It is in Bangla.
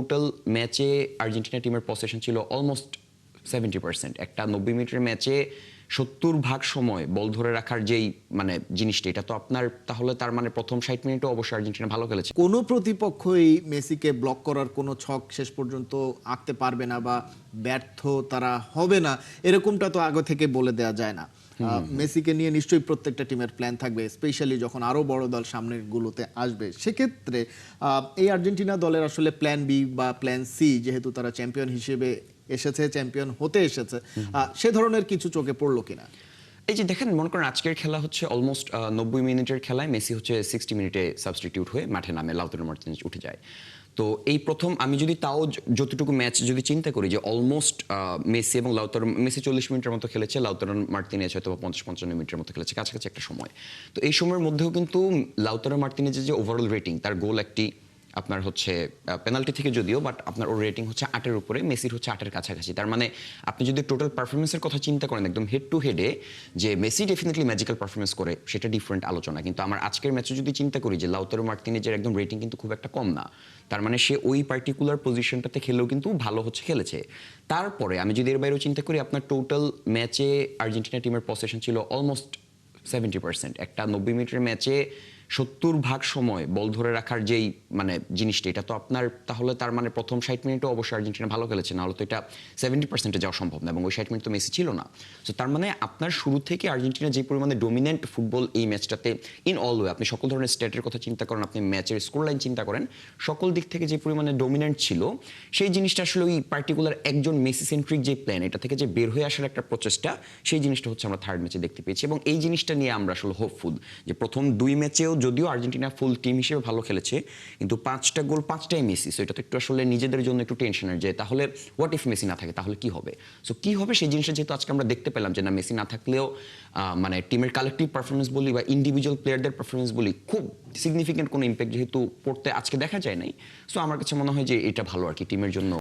টোটাল ম্যাচে আর্জেন্টিনা টিমের পসেশন ছিল অলমোস্ট 70%। একটা 90 মিনিটের ম্যাচে 70% সময় বল ধরে রাখার যেই মানে জিনিসটা, এটা তো আপনার তাহলে তার মানে প্রথম 60 মিনিটও অবশ্যই আর্জেন্টিনা ভালো খেলেছে। কোনো প্রতিপক্ষই মেসিকে ব্লক করার কোনো ছক শেষ পর্যন্ত আঁকতে পারবে না বা ব্যর্থ তারা হবে না, এরকমটা তো আগে থেকে বলে দেওয়া যায় না। মেসিকে নিয়ে নিশ্চয়ই প্রত্যেকটা টিমের প্ল্যান থাকবে, স্পেশালি যখন আরো বড় দল সামনের গুলোতে আসবে। সেক্ষেত্রে এই আর্জেন্টিনা দলের আসলে প্ল্যান বি বা প্ল্যান সি, যেহেতু তারা চ্যাম্পিয়ন হিসেবে এসেছে, চ্যাম্পিয়ন হতে এসেছে, সে ধরনের কিছু চোখে পড়লো কিনা? এই যে দেখেন, মনে করেন আজকের খেলা হচ্ছে অলমোস্ট 90 মিনিটের খেলায় মেসি হচ্ছে 60 মিনিটে সাবস্টিটিউট হয়ে মাঠে নামে, লাউতারো মার্টিনেজ উঠে যায়। তো এই প্রথম আমি যদি তাও যতটুকু ম্যাচ যদি চিন্তা করি যে অলমোস্ট মেসি এবং লাউতারো, মেসি 40 মিনিটের মতো খেলেছে, লাউতারো মার্টিনেজ হয়তো 50-55 মিনিটের মতো খেলেছে, কাছাকাছি একটা সময়। তো এই সময়ের মধ্যেও কিন্তু লাউতারো মার্টিনেজের যে ওভারঅল রেটিং, তার গোল একটি আপনার হচ্ছে পেনাল্টি থেকে যদিও, বাট আপনার ওর রেটিং হচ্ছে 8-এর উপরে, মেসির হচ্ছে 8-এর কাছাকাছি। তার মানে আপনি যদি টোটাল পারফরমেন্সের কথা চিন্তা করেন একদম হেড টু হেডে, যে মেসি ডেফিনেটলি ম্যাজিক্যাল পারফরমেন্স করে, সেটা ডিফারেন্ট আলোচনা। কিন্তু আমার আজকের ম্যাচে যদি চিন্তা করি যে লাউতারো মার্টিনেজের একদম রেটিং কিন্তু খুব একটা কম না, তার মানে সে ওই পার্টিকুলার পজিশনটাতে খেলেও কিন্তু ভালো হচ্ছে খেলেছে। তারপরে আমি যদি এর বাইরেও চিন্তা করি, আপনার টোটাল ম্যাচে আর্জেন্টিনা টিমের পসেশন ছিল অলমোস্ট 70%। একটা 90 মিনিটের ম্যাচে 70% সময় বল ধরে রাখার যেই মানে জিনিসটা, এটা তো আপনার তাহলে তার মানে প্রথম 60 মিনিটও অবশ্যই আর্জেন্টিনা ভালো খেলেছে, না হলে তো এটা 70%-এ যাওয়া সম্ভব না, এবং ওই 60 মিনিট তো মেসি ছিল না। সো তার মানে আপনার শুরু থেকে আর্জেন্টিনা যে পরিমাণে ডমিনেন্ট ফুটবল এই ম্যাচটাতে ইন অল ওয়ে, আপনি সকল ধরনের স্ট্যাটের কথা চিন্তা করেন, আপনি ম্যাচের স্কোর লাইন চিন্তা করেন, সকল দিক থেকে যে পরিমাণে ডমিনেন্ট ছিল, সেই জিনিসটা আসলে ওই পার্টিকুলার একজন মেসি সেন্ট্রিক যে প্ল্যান, এটা থেকে যে বের হয়ে আসার একটা প্রচেষ্টা, সেই জিনিসটা হচ্ছে আমরা থার্ড ম্যাচে দেখতে পেয়েছি। এবং এই জিনিসটা নিয়ে আমরা আসলে হোপফুল যে প্রথম 2 ম্যাচেও যদিও আর্জেন্টিনা ফুল টিম হিসেবে ভালো খেলেছে, কিন্তু 5টা গোল 5টাই মেসি। সো এটা তো একটু আসলে নিজেদের জন্য একটু টেনশনের, যে তাহলে হোয়াট ইফ মেসি না থাকে, তাহলে কি হবে। সো কি হবে সেই জিনিসটা যেহেতু আজকে আমরা দেখতে পেলাম যে না, মেসি না থাকলেও মানে টিমের কালেকটিভ পারফরমেন্স বলি বা ইন্ডিভিজুয়াল প্লেয়ারদের পারফরমেন্স বলি, খুব সিগনিফিকেন্ট কোনো ইম্প্যাক্ট যেহেতু পড়তে আজকে দেখা যায় নাই। সো আমার কাছে মনে হয় যে এটা ভালো আর কি টিমের জন্য।